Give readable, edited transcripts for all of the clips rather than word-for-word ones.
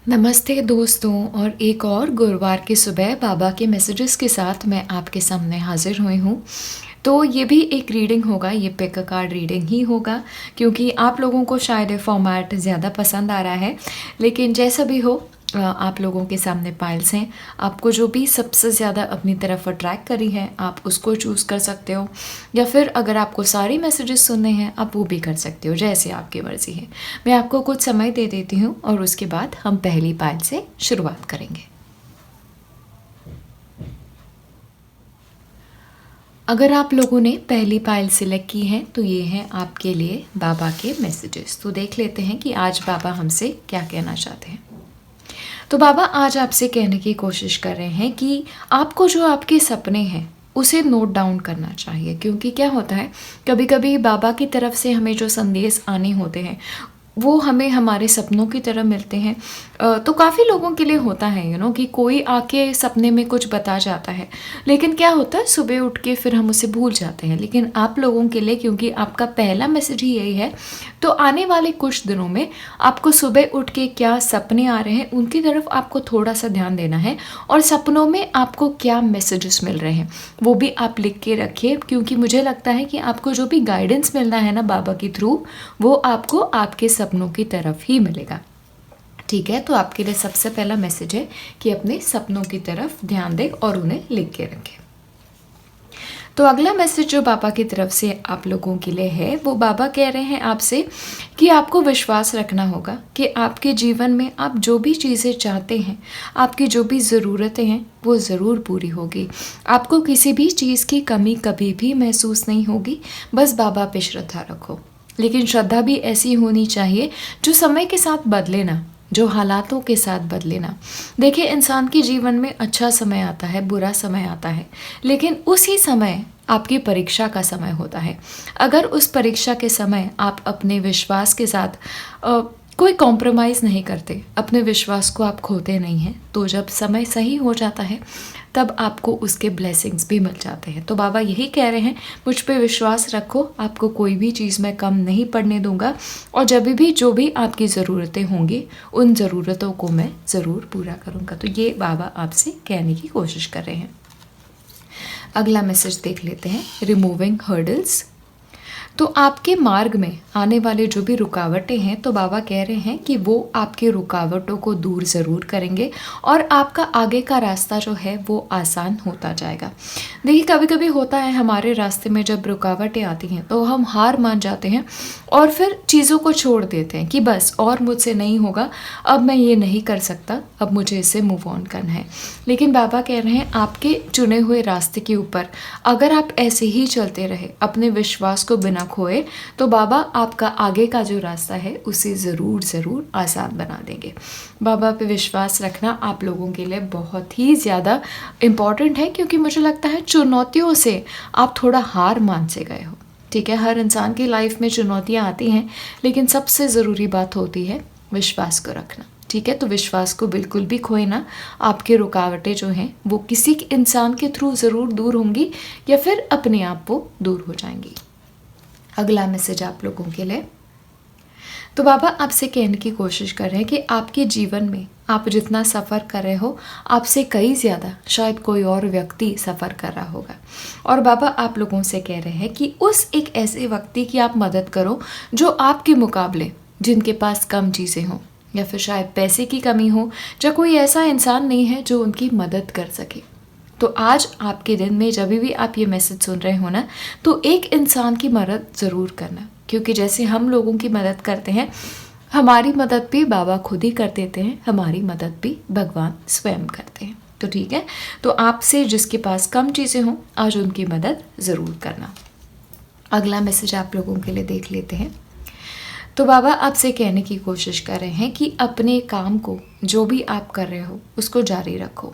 नमस्ते दोस्तों, और एक और गुरुवार की सुबह बाबा के मैसेजेस के साथ मैं आपके सामने हाजिर हुई हूँ। तो ये भी एक रीडिंग होगा, ये पिक अ कार्ड रीडिंग ही होगा, क्योंकि आप लोगों को शायद ये फॉर्मेट ज़्यादा पसंद आ रहा है। लेकिन जैसा भी हो, आप लोगों के सामने पाइल्स हैं। आपको जो भी सबसे ज़्यादा अपनी तरफ अट्रैक्ट करी है आप उसको चूज़ कर सकते हो, या फिर अगर आपको सारी मैसेजेस सुनने हैं आप वो भी कर सकते हो, जैसे आपकी मर्ज़ी है। मैं आपको कुछ समय दे देती हूँ और उसके बाद हम पहली पाइल से शुरुआत करेंगे। अगर आप लोगों ने पहली पाइल सिलेक्ट की है तो ये हैं आपके लिए बाबा के मैसेजेस। तो देख लेते हैं कि आज बाबा हमसे क्या कहना चाहते हैं। तो बाबा आज आपसे कहने की कोशिश कर रहे हैं कि आपको जो आपके सपने हैं उसे नोट डाउन करना चाहिए, क्योंकि क्या होता है, कभी कभी बाबा की तरफ से हमें जो संदेश आने होते हैं वो हमें हमारे सपनों की तरह मिलते हैं। तो काफ़ी लोगों के लिए होता है कि कोई आके सपने में कुछ बता जाता है, लेकिन क्या होता है सुबह उठ के फिर हम उसे भूल जाते हैं। लेकिन आप लोगों के लिए, क्योंकि आपका पहला मैसेज ही यही है, तो आने वाले कुछ दिनों में आपको सुबह उठ के क्या सपने आ रहे हैं उनकी तरफ आपको थोड़ा सा ध्यान देना है, और सपनों में आपको क्या मैसेजेस मिल रहे हैं वो भी आप लिख के रखिए, क्योंकि मुझे लगता है कि आपको जो भी गाइडेंस मिलना है ना बाबा के थ्रू, वो आपको आपके सपनों की तरफ ही मिलेगा। ठीक है, तो आपके लिए सबसे पहला मैसेज है कि अपने सपनों की तरफ ध्यान दें और उन्हें लिख के रखें। तो अगला मैसेज जो बाबा की तरफ से आप लोगों के लिए है, वो बाबा कह रहे हैं आपसे कि आपको विश्वास रखना होगा कि आपके जीवन में आप जो भी चीज़ें चाहते हैं, आपकी जो भी ज़रूरतें हैं वो ज़रूर पूरी होगी। आपको किसी भी चीज़ की कमी कभी भी महसूस नहीं होगी। बस बाबा पे श्रद्धा रखो, लेकिन श्रद्धा भी ऐसी होनी चाहिए जो समय के साथ बदले ना, जो हालातों के साथ बदले ना। देखिए, इंसान के जीवन में अच्छा समय आता है, बुरा समय आता है, लेकिन उसी समय आपकी परीक्षा का समय होता है। अगर उस परीक्षा के समय आप अपने विश्वास के साथ कोई कॉम्प्रोमाइज़ नहीं करते, अपने विश्वास को आप खोते नहीं हैं, तो जब समय सही हो जाता है तब आपको उसके ब्लेसिंग्स भी मिल जाते हैं। तो बाबा यही कह रहे हैं, मुझ पे विश्वास रखो, आपको कोई भी चीज़ मैं कम नहीं पड़ने दूंगा, और जब भी जो भी आपकी ज़रूरतें होंगी उन ज़रूरतों को मैं ज़रूर पूरा करूंगा। तो ये बाबा आपसे कहने की कोशिश कर रहे हैं। अगला मैसेज देख लेते हैं, रिमूविंग हर्डल्स। तो आपके मार्ग में आने वाले जो भी रुकावटें हैं, तो बाबा कह रहे हैं कि वो आपके रुकावटों को दूर ज़रूर करेंगे और आपका आगे का रास्ता जो है वो आसान होता जाएगा। देखिए, कभी कभी होता है हमारे रास्ते में जब रुकावटें आती हैं तो हम हार मान जाते हैं और फिर चीज़ों को छोड़ देते हैं कि बस और मुझसे नहीं होगा, अब मैं ये नहीं कर सकता, अब मुझे इससे मूव ऑन करना है। लेकिन बाबा कह रहे हैं आपके चुने हुए रास्ते के ऊपर अगर आप ऐसे ही चलते रहे, अपने विश्वास को बिना खोए, तो बाबा आपका आगे का जो रास्ता है उसे ज़रूर आसान बना देंगे। बाबा पे विश्वास रखना आप लोगों के लिए बहुत ही ज़्यादा इम्पॉर्टेंट है, क्योंकि मुझे लगता है चुनौतियों से आप थोड़ा हार मान से गए हो। ठीक है, हर इंसान की लाइफ में चुनौतियाँ आती हैं, लेकिन सबसे ज़रूरी बात होती है विश्वास को रखना। ठीक है, तो विश्वास को बिल्कुल भी खोए ना। आपके रुकावटें जो हैं वो किसी इंसान के थ्रू ज़रूर दूर होंगी, या फिर अपने आप वो दूर हो जाएंगी। अगला मैसेज आप लोगों के लिए, तो बाबा आपसे कहने की कोशिश कर रहे हैं कि आपके जीवन में आप जितना सफ़र कर रहे हो, आपसे कई ज़्यादा शायद कोई और व्यक्ति सफ़र कर रहा होगा, और बाबा आप लोगों से कह रहे हैं कि उस एक ऐसे व्यक्ति की आप मदद करो जो आपके मुकाबले, जिनके पास कम चीज़ें हों, या फिर शायद पैसे की कमी हो, या कोई ऐसा इंसान नहीं है जो उनकी मदद कर सके। तो आज आपके दिन में जब भी आप ये मैसेज सुन रहे हो ना, तो एक इंसान की मदद ज़रूर करना, क्योंकि जैसे हम लोगों की मदद करते हैं, हमारी मदद भी बाबा खुद ही कर देते हैं, हमारी मदद भी भगवान स्वयं करते हैं। तो ठीक है, तो आपसे जिसके पास कम चीज़ें हों आज उनकी मदद ज़रूर करना। अगला मैसेज आप लोगों के लिए देख लेते हैं। तो बाबा आपसे कहने की कोशिश कर रहे हैं कि अपने काम को, जो भी आप कर रहे हो उसको जारी रखो।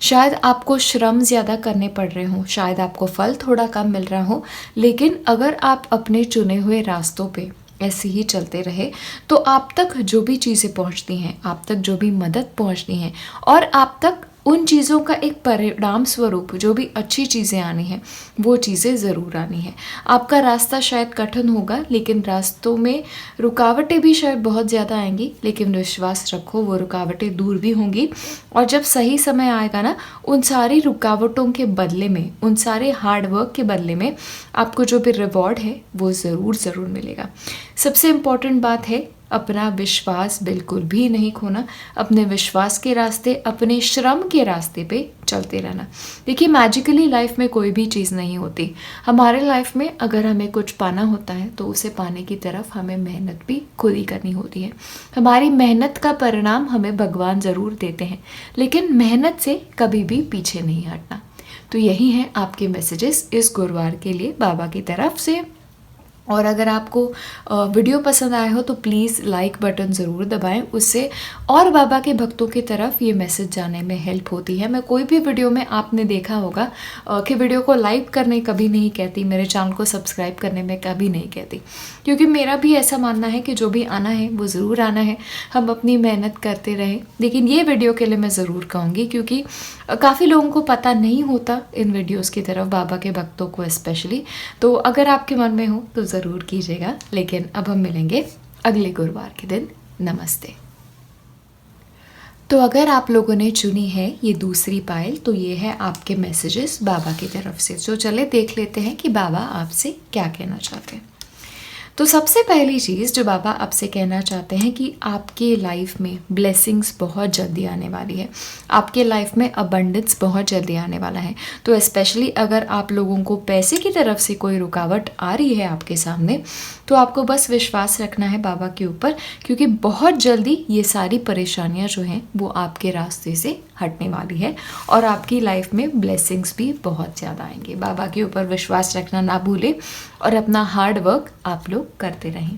शायद आपको श्रम ज़्यादा करने पड़ रहे हो, शायद आपको फल थोड़ा कम मिल रहा हो, लेकिन अगर आप अपने चुने हुए रास्तों पे ऐसे ही चलते रहे तो आप तक जो भी चीज़ें पहुंचती हैं, आप तक जो भी मदद पहुंचती हैं, और आप तक उन चीज़ों का एक परिणाम स्वरूप जो भी अच्छी चीज़ें आनी हैं वो चीज़ें ज़रूर आनी हैं। आपका रास्ता शायद कठिन होगा, लेकिन रास्तों में रुकावटें भी शायद बहुत ज़्यादा आएंगी, लेकिन विश्वास रखो वो रुकावटें दूर भी होंगी। और जब सही समय आएगा ना, उन सारी रुकावटों के बदले में, उन सारे हार्ड वर्क के बदले में आपको जो भी रिवॉर्ड है वो ज़रूर ज़रूर मिलेगा। सबसे इम्पॉर्टेंट बात है अपना विश्वास बिल्कुल भी नहीं खोना। अपने विश्वास के रास्ते, अपने श्रम के रास्ते पे चलते रहना। देखिए, मैजिकली लाइफ में कोई भी चीज़ नहीं होती। हमारे लाइफ में अगर हमें कुछ पाना होता है तो उसे पाने की तरफ हमें मेहनत भी खुद ही करनी होती है। हमारी मेहनत का परिणाम हमें भगवान ज़रूर देते हैं, लेकिन मेहनत से कभी भी पीछे नहीं हटना। तो यही है आपके मैसेजेस इस गुरुवार के लिए बाबा की तरफ से। और अगर आपको वीडियो पसंद आया हो तो प्लीज़ लाइक बटन ज़रूर दबाएं, उससे और बाबा के भक्तों की तरफ ये मैसेज जाने में हेल्प होती है। मैं कोई भी वीडियो में आपने देखा होगा कि वीडियो को लाइक करने कभी नहीं कहती, मेरे चैनल को सब्सक्राइब करने में कभी नहीं कहती, क्योंकि मेरा भी ऐसा मानना है कि जो भी आना है वो ज़रूर आना है, हम अपनी मेहनत करते रहें। लेकिन ये वीडियो के लिए मैं ज़रूर कहूँगी, क्योंकि काफ़ी लोगों को पता नहीं होता इन वीडियोज़ की तरफ, बाबा के भक्तों को स्पेशली। तो अगर आपके मन में हो तो ज़रूर कीजिएगा। लेकिन अब हम मिलेंगे अगले गुरुवार के दिन। नमस्ते। तो अगर आप लोगों ने चुनी है ये दूसरी पायल, तो ये है आपके मैसेजेस बाबा की तरफ से। तो चले देख लेते हैं कि बाबा आपसे क्या कहना चाहते हैं। तो सबसे पहली चीज़ जो बाबा आपसे कहना चाहते हैं कि आपके लाइफ में ब्लेसिंग्स बहुत जल्दी आने वाली है, आपके लाइफ में अबंडेंस बहुत जल्दी आने वाला है। तो स्पेशली अगर आप लोगों को पैसे की तरफ से कोई रुकावट आ रही है आपके सामने, तो आपको बस विश्वास रखना है बाबा के ऊपर, क्योंकि बहुत जल्दी ये सारी परेशानियां जो हैं वो आपके रास्ते से हटने वाली है और आपकी लाइफ में ब्लेसिंग्स भी बहुत ज़्यादा आएंगे। बाबा के ऊपर विश्वास रखना ना भूलें और अपना हार्ड वर्क आप लोग करते रहें।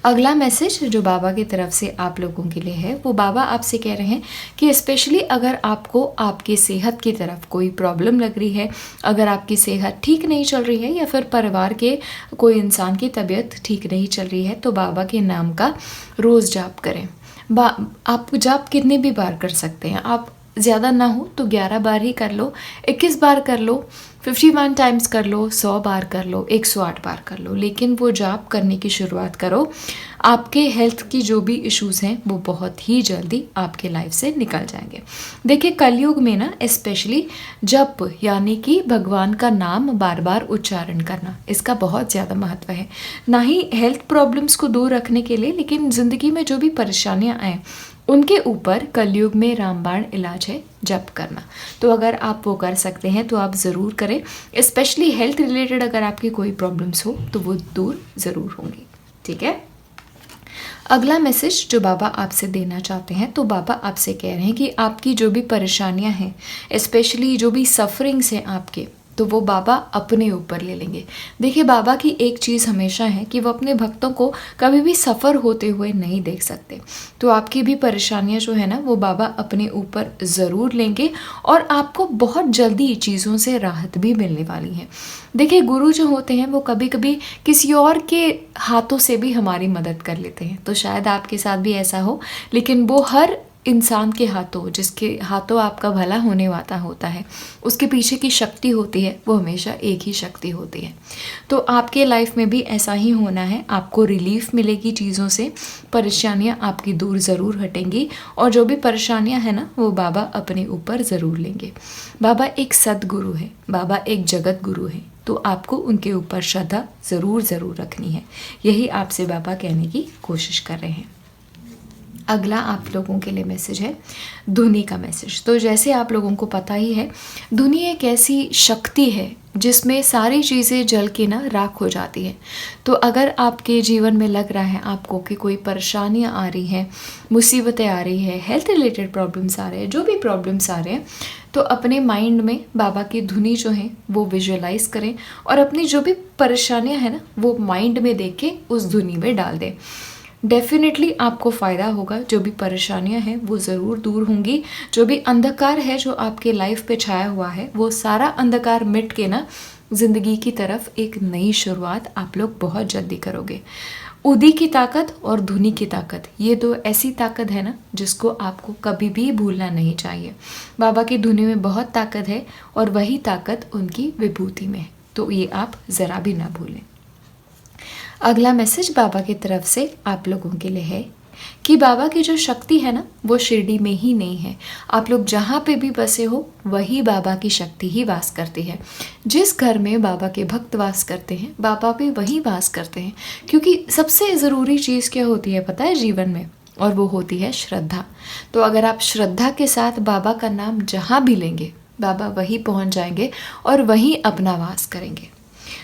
अगला मैसेज जो बाबा की तरफ से आप लोगों के लिए है, वो बाबा आपसे कह रहे हैं कि स्पेशली अगर आपको आपकी सेहत की तरफ कोई प्रॉब्लम लग रही है, अगर आपकी सेहत ठीक नहीं चल रही है या फिर परिवार के कोई इंसान की तबीयत ठीक नहीं चल रही है, तो बाबा के नाम का रोज़ जाप करें। आप जाप कितने भी बार कर सकते हैं, आप ज़्यादा ना हो तो 11 बार ही कर लो, 21 बार कर लो, 51 टाइम्स कर लो, 100 बार कर लो, 108 बार कर लो, लेकिन वो जाप करने की शुरुआत करो। आपके हेल्थ की जो भी इश्यूज़ हैं वो बहुत ही जल्दी आपके लाइफ से निकल जाएंगे। देखिए, कलयुग में ना स्पेशली जप यानी कि भगवान का नाम बार बार उच्चारण करना, इसका बहुत ज़्यादा महत्व है। ना ही हेल्थ प्रॉब्लम्स को दूर रखने के लिए, लेकिन ज़िंदगी में जो भी परेशानियाँ आएँ उनके ऊपर कलयुग में रामबाण इलाज है, जप करना। तो अगर आप वो कर सकते हैं तो आप ज़रूर करें। स्पेशली हेल्थ रिलेटेड अगर आपकी कोई प्रॉब्लम्स हो तो वो दूर ज़रूर होंगी। ठीक है। अगला मैसेज जो बाबा आपसे देना चाहते हैं, तो बाबा आपसे कह रहे हैं कि आपकी जो भी परेशानियां हैं, स्पेशली जो भी सफरिंग्स हैं आपके, तो वो बाबा अपने ऊपर ले लेंगे। देखिए, बाबा की एक चीज़ हमेशा है कि वो अपने भक्तों को कभी भी सफ़र होते हुए नहीं देख सकते। तो आपकी भी परेशानियां जो है ना वो बाबा अपने ऊपर ज़रूर लेंगे और आपको बहुत जल्दी चीज़ों से राहत भी मिलने वाली है। देखिए, गुरु जो होते हैं वो कभी कभी किसी और के हाथों से भी हमारी मदद कर लेते हैं। तो शायद आपके साथ भी ऐसा हो, लेकिन वो हर इंसान के हाथों, जिसके हाथों आपका भला होने वाला होता है, उसके पीछे की शक्ति होती है, वो हमेशा एक ही शक्ति होती है। तो आपके लाइफ में भी ऐसा ही होना है। आपको रिलीफ मिलेगी चीज़ों से, परेशानियां आपकी दूर ज़रूर हटेंगी और जो भी परेशानियां हैं ना वो बाबा अपने ऊपर ज़रूर लेंगे। बाबा एक सद्गुरु है, बाबा एक जगत गुरु है, तो आपको उनके ऊपर श्रद्धा ज़रूर रखनी है। यही आपसे बाबा कहने की कोशिश कर रहे हैं। अगला आप लोगों के लिए मैसेज है धुनी का मैसेज। तो जैसे आप लोगों को पता ही है, धुनी एक ऐसी शक्ति है जिसमें सारी चीज़ें जल के ना राख हो जाती है। तो अगर आपके जीवन में लग रहा है आपको कि कोई परेशानियां आ रही हैं, मुसीबतें आ रही है, हेल्थ रिलेटेड प्रॉब्लम्स आ रहे हैं, जो भी प्रॉब्लम्स आ रहे हैं, तो अपने माइंड में बाबा की धुनी जो है वो विजुअलाइज करें और अपनी जो भी परेशानियां हैं ना वो माइंड में देख के उस धुनी में डाल दें। डेफिनेटली आपको फ़ायदा होगा। जो भी परेशानियां हैं वो ज़रूर दूर होंगी। जो भी अंधकार है जो आपके लाइफ पे छाया हुआ है, वो सारा अंधकार मिट के ना ज़िंदगी की तरफ एक नई शुरुआत आप लोग बहुत जल्दी करोगे। उदी की ताकत और धुनी की ताकत, ये दो ऐसी ताकत है ना जिसको आपको कभी भी भूलना नहीं चाहिए। बाबा की धुनी में बहुत ताकत है और वही ताकत उनकी विभूति में है, तो ये आप ज़रा भी ना भूलें। अगला मैसेज बाबा की तरफ से आप लोगों के लिए है कि बाबा की जो शक्ति है ना वो शिरडी में ही नहीं है। आप लोग जहाँ पे भी बसे हो वही बाबा की शक्ति ही वास करती है। जिस घर में बाबा के भक्त वास करते हैं बाबा भी वहीं वास करते हैं, क्योंकि सबसे ज़रूरी चीज़ क्या होती है पता है जीवन में, और वो होती है श्रद्धा। तो अगर आप श्रद्धा के साथ बाबा का नाम जहाँ भी लेंगे बाबा वहीं पहुँच जाएंगे और वहीं अपना वास करेंगे।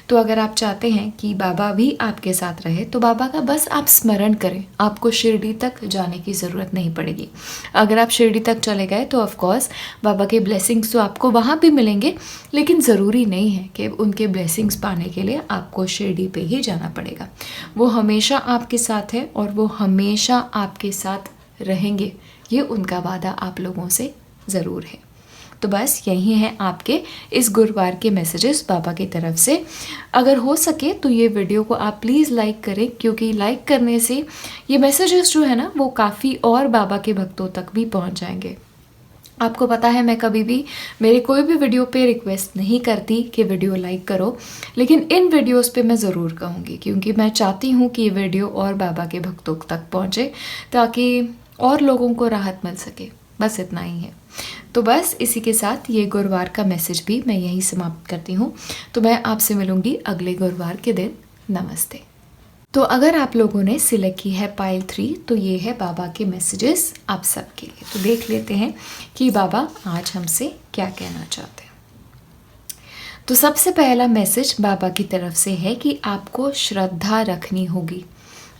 तो अगर आप चाहते हैं कि बाबा भी आपके साथ रहे तो बाबा का बस आप स्मरण करें, आपको शिरडी तक जाने की ज़रूरत नहीं पड़ेगी। अगर आप शिरडी तक चले गए तो ऑफ कोर्स बाबा के ब्लेसिंग्स तो आपको वहाँ भी मिलेंगे, लेकिन ज़रूरी नहीं है कि उनके ब्लेसिंग्स पाने के लिए आपको शिरडी पे ही जाना पड़ेगा। वो हमेशा आपके साथ है और वो हमेशा आपके साथ रहेंगे, ये उनका वादा आप लोगों से ज़रूर है। तो बस यही है आपके इस गुरुवार के मैसेजेस बाबा की तरफ से। अगर हो सके तो ये वीडियो को आप प्लीज़ लाइक करें, क्योंकि लाइक करने से ये मैसेजेस जो है ना वो काफ़ी और बाबा के भक्तों तक भी पहुंच जाएंगे। आपको पता है मैं कभी भी मेरे कोई भी वीडियो पे रिक्वेस्ट नहीं करती कि वीडियो लाइक करो, लेकिन इन वीडियोस पे मैं ज़रूर कहूँगी, क्योंकि मैं चाहती हूँ कि ये वीडियो और बाबा के भक्तों तक पहुँचे ताकि और लोगों को राहत मिल सके। बस इतना ही है। तो बस इसी के साथ ये गुरुवार का मैसेज भी मैं यहीं समाप्त करती हूँ। तो मैं आपसे मिलूँगी अगले गुरुवार के दिन। नमस्ते। तो अगर आप लोगों ने सिलेक्ट की है पाइल 3 तो ये है बाबा के मैसेजेस आप सबके लिए। तो देख लेते हैं कि बाबा आज हमसे क्या कहना चाहते हैं। तो सबसे पहला मैसेज बाबा की तरफ से है कि आपको श्रद्धा रखनी होगी।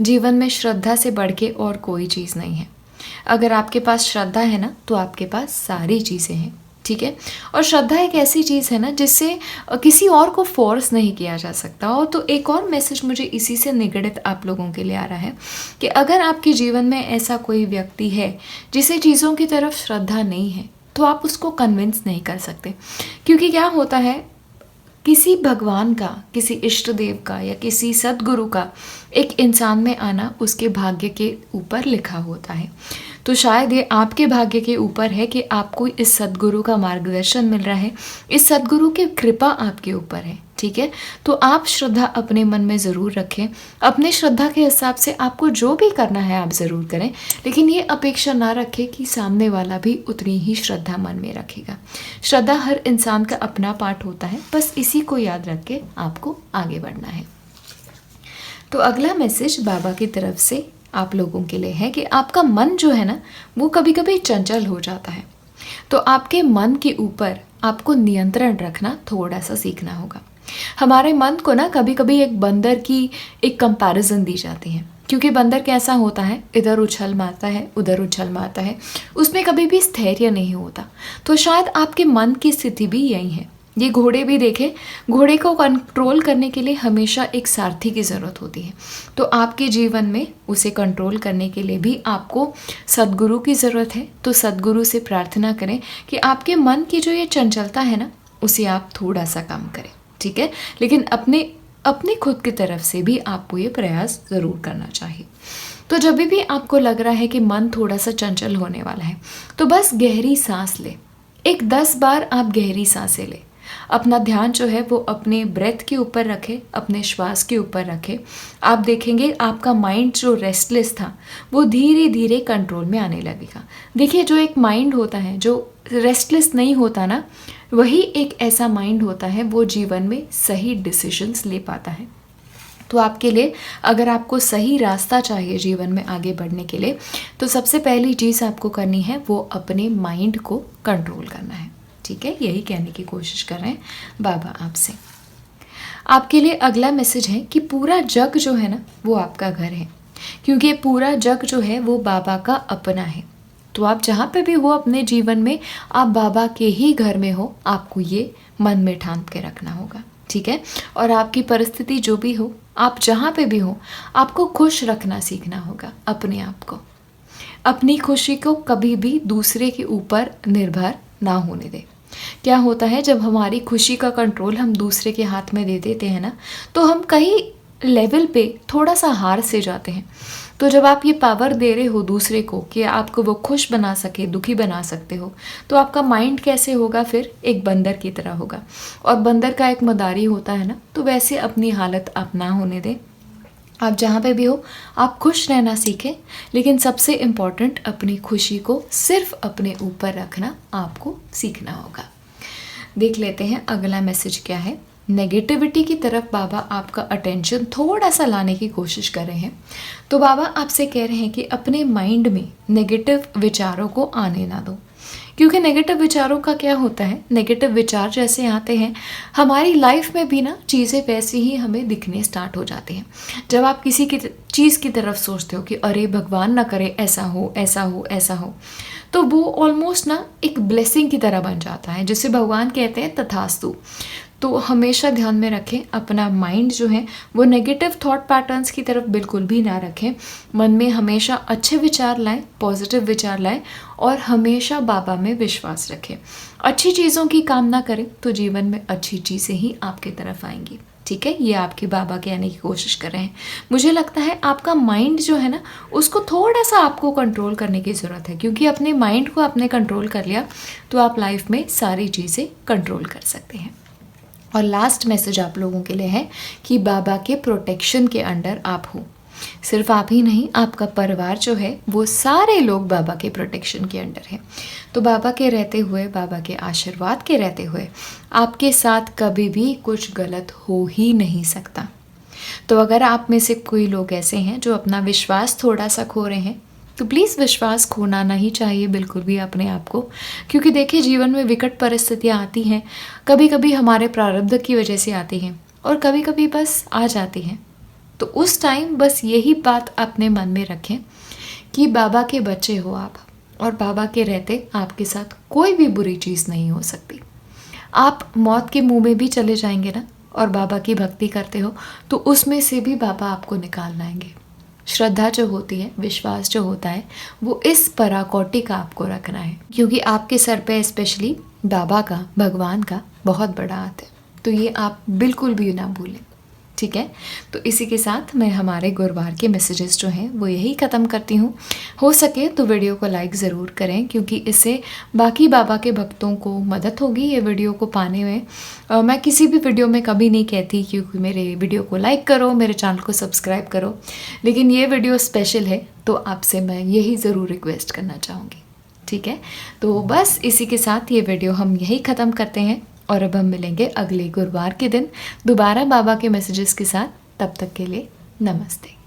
जीवन में श्रद्धा से बढ़ के और कोई चीज़ नहीं है। अगर आपके पास श्रद्धा है ना तो आपके पास सारी चीज़ें हैं, ठीक है। और श्रद्धा एक ऐसी चीज़ है ना जिससे किसी और को फोर्स नहीं किया जा सकता। और तो एक और मैसेज मुझे इसी से निगडित आप लोगों के लिए आ रहा है कि अगर आपके जीवन में ऐसा कोई व्यक्ति है जिसे चीज़ों की तरफ श्रद्धा नहीं है तो आप उसको कन्विंस नहीं कर सकते। क्योंकि क्या होता है, किसी भगवान का, किसी इष्ट देव का या किसी सद्गुरु का एक इंसान में आना उसके भाग्य के ऊपर लिखा होता है। तो शायद ये आपके भाग्य के ऊपर है कि आपको इस सद्गुरु का मार्गदर्शन मिल रहा है, इस सद्गुरु की कृपा आपके ऊपर है, ठीक है। तो आप श्रद्धा अपने मन में ज़रूर रखें। अपने श्रद्धा के हिसाब से आपको जो भी करना है आप ज़रूर करें, लेकिन ये अपेक्षा ना रखें कि सामने वाला भी उतनी ही श्रद्धा मन में रखेगा। श्रद्धा हर इंसान का अपना पार्ट होता है, बस इसी को याद रख के आपको आगे बढ़ना है। तो अगला मैसेज बाबा की तरफ से आप लोगों के लिए है कि आपका मन जो है ना वो कभी कभी चंचल हो जाता है। तो आपके मन के ऊपर आपको नियंत्रण रखना थोड़ा सा सीखना होगा। हमारे मन को ना कभी कभी एक बंदर की एक कंपैरिजन दी जाती है, क्योंकि बंदर कैसा होता है, इधर उछल मारता है उधर उछल मारता है, उसमें कभी भी स्थैर्य नहीं होता। तो शायद आपके मन की स्थिति भी यही है। ये घोड़े भी देखें, घोड़े को कंट्रोल करने के लिए हमेशा एक सारथी की ज़रूरत होती है। तो आपके जीवन में उसे कंट्रोल करने के लिए भी आपको सद्गुरु की ज़रूरत है। तो सद्गुरु से प्रार्थना करें कि आपके मन की जो ये चंचलता है ना उसे आप थोड़ा सा कम करें, ठीक है। लेकिन अपने खुद की तरफ से भी आपको ये प्रयास ज़रूर करना चाहिए। तो जब भी आपको लग रहा है कि मन थोड़ा सा चंचल होने वाला है तो बस गहरी सांस ले। एक 10 बार आप गहरी सांसें लें। अपना ध्यान जो है वो अपने ब्रेथ के ऊपर रखें, अपने श्वास के ऊपर रखें। आप देखेंगे आपका माइंड जो रेस्टलेस था वो धीरे धीरे कंट्रोल में आने लगेगा। देखिए जो एक माइंड होता है जो रेस्टलेस नहीं होता ना, वही एक ऐसा माइंड होता है वो जीवन में सही डिसीजंस ले पाता है। तो आपके लिए अगर आपको सही रास्ता चाहिए जीवन में आगे बढ़ने के लिए तो सबसे पहली चीज़ आपको करनी है वो अपने माइंड को कंट्रोल करना है, ठीक है। यही कहने की कोशिश कर रहे हैं बाबा आपसे। आपके लिए अगला मैसेज है कि पूरा जग जो है ना वो आपका घर है, क्योंकि पूरा जग जो है वो बाबा का अपना है। तो आप जहाँ पे भी हो अपने जीवन में आप बाबा के ही घर में हो, आपको ये मन में ठान के रखना होगा, ठीक है। और आपकी परिस्थिति जो भी हो, आप जहाँ पे भी हो, आपको खुश रखना सीखना होगा अपने आप को। अपनी खुशी को कभी भी दूसरे के ऊपर निर्भर ना होने दें। क्या होता है जब हमारी खुशी का कंट्रोल हम दूसरे के हाथ में दे देते हैं ना तो हम कहीं लेवल पे थोड़ा सा हार से जाते हैं। तो जब आप ये पावर दे रहे हो दूसरे को कि आपको वो खुश बना सके, दुखी बना सकते हो, तो आपका माइंड कैसे होगा? फिर एक बंदर की तरह होगा। और बंदर का एक मदारी होता है ना, तो वैसे अपनी हालत आप ना होने दें। आप जहाँ पे भी हो आप खुश रहना सीखें, लेकिन सबसे इम्पॉर्टेंट अपनी खुशी को सिर्फ अपने ऊपर रखना आपको सीखना होगा। देख लेते हैं अगला मैसेज क्या है। नेगेटिविटी की तरफ बाबा आपका अटेंशन थोड़ा सा लाने की कोशिश कर रहे हैं। तो बाबा आपसे कह रहे हैं कि अपने माइंड में नेगेटिव विचारों को आने ना दो, क्योंकि नेगेटिव विचारों का क्या होता है, नेगेटिव विचार जैसे आते हैं हमारी लाइफ में भी ना चीज़ें वैसी ही हमें दिखने स्टार्ट हो जाती हैं। जब आप किसी की चीज़ की तरफ सोचते हो कि अरे भगवान ना करे ऐसा हो ऐसा हो ऐसा हो, तो वो ऑलमोस्ट ना एक ब्लेसिंग की तरह बन जाता है, जिसे भगवान कहते हैं तथास्तु। तो हमेशा ध्यान में रखें, अपना माइंड जो है वो नेगेटिव थॉट पैटर्न्स की तरफ बिल्कुल भी ना रखें। मन में हमेशा अच्छे विचार लाएं, पॉजिटिव विचार लाएं और हमेशा बाबा में विश्वास रखें। अच्छी चीज़ों की कामना करें तो जीवन में अच्छी चीज़ें ही आपकी तरफ आएंगी। ठीक है, ये आपके बाबा कहने की कोशिश कर रहे हैं। मुझे लगता है आपका माइंड जो है ना, उसको थोड़ा सा आपको कंट्रोल करने की ज़रूरत है, क्योंकि अपने माइंड को आपने कंट्रोल कर लिया तो आप लाइफ में सारी चीज़ें कंट्रोल कर सकते हैं। और लास्ट मैसेज आप लोगों के लिए है कि बाबा के प्रोटेक्शन के अंडर आप हो। सिर्फ आप ही नहीं, आपका परिवार जो है वो सारे लोग बाबा के प्रोटेक्शन के अंडर हैं। तो बाबा के रहते हुए, बाबा के आशीर्वाद के रहते हुए आपके साथ कभी भी कुछ गलत हो ही नहीं सकता। तो अगर आप में से कोई लोग ऐसे हैं जो अपना विश्वास थोड़ा सा खो रहे हैं, तो प्लीज़ विश्वास खोना नहीं चाहिए बिल्कुल भी अपने आप को, क्योंकि देखिए जीवन में विकट परिस्थितियाँ आती हैं, कभी कभी हमारे प्रारब्ध की वजह से आती हैं और कभी कभी बस आ जाती हैं। तो उस टाइम बस यही बात अपने मन में रखें कि बाबा के बच्चे हो आप, और बाबा के रहते आपके साथ कोई भी बुरी चीज़ नहीं हो सकती। आप मौत के मुंह में भी चले जाएंगे ना, और बाबा की भक्ति करते हो तो उसमें से भी बाबा आपको निकाल लाएंगे। श्रद्धा जो होती है, विश्वास जो होता है, वो इस पराकोटि का आपको रखना है, क्योंकि आपके सर पे स्पेशली बाबा का, भगवान का बहुत बड़ा हाथ है। तो ये आप बिल्कुल भी ना भूलें। ठीक है, तो इसी के साथ मैं हमारे गुरुवार के मैसेजेस जो हैं वो यही ख़त्म करती हूँ। हो सके तो वीडियो को लाइक ज़रूर करें, क्योंकि इससे बाकी बाबा के भक्तों को मदद होगी ये वीडियो को पाने में। मैं किसी भी वीडियो में कभी नहीं कहती क्योंकि मेरे वीडियो को लाइक करो, मेरे चैनल को सब्सक्राइब करो, लेकिन ये वीडियो स्पेशल है तो आपसे मैं यही ज़रूर रिक्वेस्ट करना चाहूँगी। ठीक है, तो बस इसी के साथ ये वीडियो हम यही ख़त्म करते हैं, और अब हम मिलेंगे अगले गुरुवार के दिन दोबारा बाबा के मैसेजेस के साथ। तब तक के लिए नमस्ते।